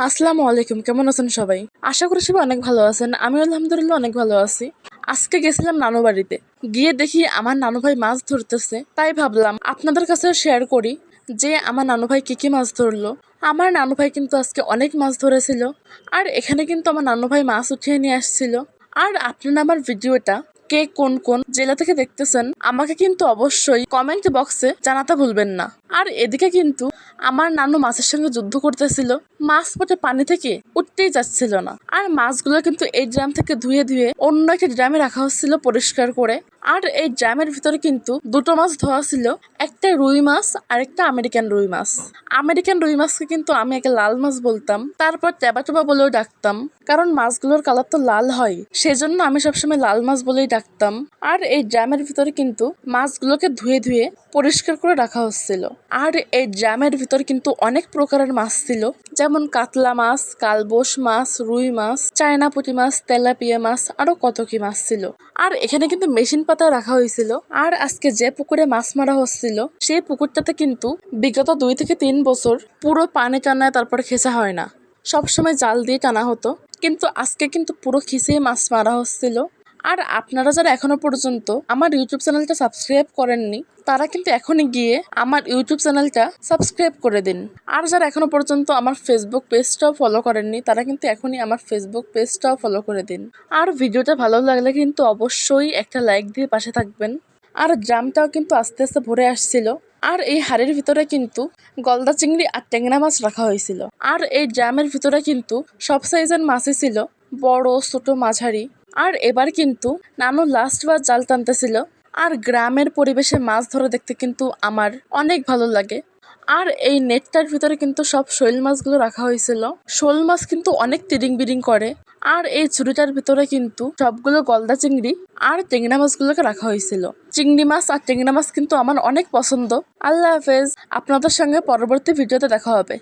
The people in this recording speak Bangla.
আসসালামু আলাইকুম, কেমন আছেন সবাই? আশা করি সবাই অনেক ভালো আছেন। আমি আলহামদুলিল্লাহ অনেক ভালো আছি। আজকে গেছিলাম নানু বাড়িতে, গিয়ে দেখি আমার নানু ভাই মাছ ধরতেছে। তাই ভাবলাম আপনাদের কাছেও শেয়ার করি যে আমার নানু ভাই কি কি মাছ ধরলো। আমার নানু ভাই কিন্তু আজকে অনেক মাছ ধরেছিল, আর এখানে কিন্তু আমার নানু ভাই মাছ উঠিয়ে নিয়ে আসছিল। আর আপনারা আমার ভিডিওটা কে কোন কোন জেলা থেকে দেখতেছেন আমাকে কিন্তু অবশ্যই কমেন্ট বক্সে জানাতে ভুলবেন না। আর এদিকে কিন্তু আমার নানু মাছের সঙ্গে যুদ্ধ করতেছিল। মাছ পটে পানি থেকে উঠতেই যাচ্ছিল না। আর মাছগুলো কিন্তু এই ড্রাম থেকে ধুয়ে ধুয়ে অন্য একটা ড্রামে রাখা হচ্ছিল পরিষ্কার করে। আর এই ড্রামের ভিতরে কিন্তু দুটো মাছ ধোয়া ছিল, একটা রুই মাছ আর একটা আমেরিকান রুই মাছ। আমেরিকান রুই মাছকে কিন্তু আমি আগে লাল মাছ বলতাম, তারপর টেবা টেবা বলেও ডাকতাম, কারণ মাছগুলোর কালার তো লাল হয়, সেজন্য আমি সবসময় লাল মাছ বলেই ডাকতাম। আর এই ড্রামের ভিতরে কিন্তু মাছগুলোকে ধুয়ে ধুয়ে পরিষ্কার করে রাখা হচ্ছিল। আর এই ড্রামের ভিতর কিন্তু অনেক প্রকারের মাছ ছিল, যেমন কাতলা মাছ, কালবোশ মাছ, রুই মাছ, চায়না পুঁটি মাছ, তেলাপিয়া মাছ, আরো কত কি মাছ ছিল। আর এখানে কিন্তু মেশিন পাতা রাখা হয়েছিল। আর আজকে যে পুকুরে মাছ মারা হচ্ছিল সেই পুকুরটাতে কিন্তু বিগত 2 থেকে 3 বছর পুরো পানি টানায় তারপরে খেঁচা হয় না, সবসময় জাল দিয়ে টানা হতো। কিন্তু আজকে কিন্তু পুরো খিসে মাছ মারা হচ্ছিল। আর আপনারা যারা এখনো পর্যন্ত আমার ইউটিউব চ্যানেলটা সাবস্ক্রাইব করেননি তারা কিন্তু এখনই গিয়ে আমার ইউটিউব চ্যানেলটা সাবস্ক্রাইব করে দিন। আর যারা এখনো পর্যন্ত আমার ফেসবুক পেজটাও ফলো করেননি তারা কিন্তু এখনই আমার ফেসবুক পেজটাও ফলো করে দিন। আর ভিডিওটা ভালো লাগলে কিন্তু অবশ্যই একটা লাইক দিয়ে পাশে থাকবেন। আর ড্রামটাও কিন্তু আস্তে আস্তে ভরে আসছিল। আর এই হাড়ির ভিতরে কিন্তু গলদা চিংড়ি আর ট্যাংরা মাছ রাখা হয়েছিল। আর এই ড্রামের ভিতরে কিন্তু সব সাইজের মাছই ছিল, বড় ছোট মাঝারি। আর এবার কিন্তু নানু লাস্ট বার জাল টানতেছিল। আর গ্রামের পরিবেশে মাছ ধরে দেখতে কিন্তু আমার অনেক ভালো লাগে। আর এই নেটটার ভিতরে কিন্তু সব শৈল মাছগুলো রাখা হয়েছিল। শোল মাছ কিন্তু অনেক তিরিং বিরিং করে। আর এই ঝুড়িটার ভিতরে কিন্তু সবগুলো গলদা চিংড়ি আর টেংরা মাছগুলোকে রাখা হয়েছিল। চিংড়ি মাছ আর টেংরা মাছ কিন্তু আমার অনেক পছন্দ। আল্লাহ হাফেজ, আপনাদের সঙ্গে পরবর্তী ভিডিওতে দেখা হবে।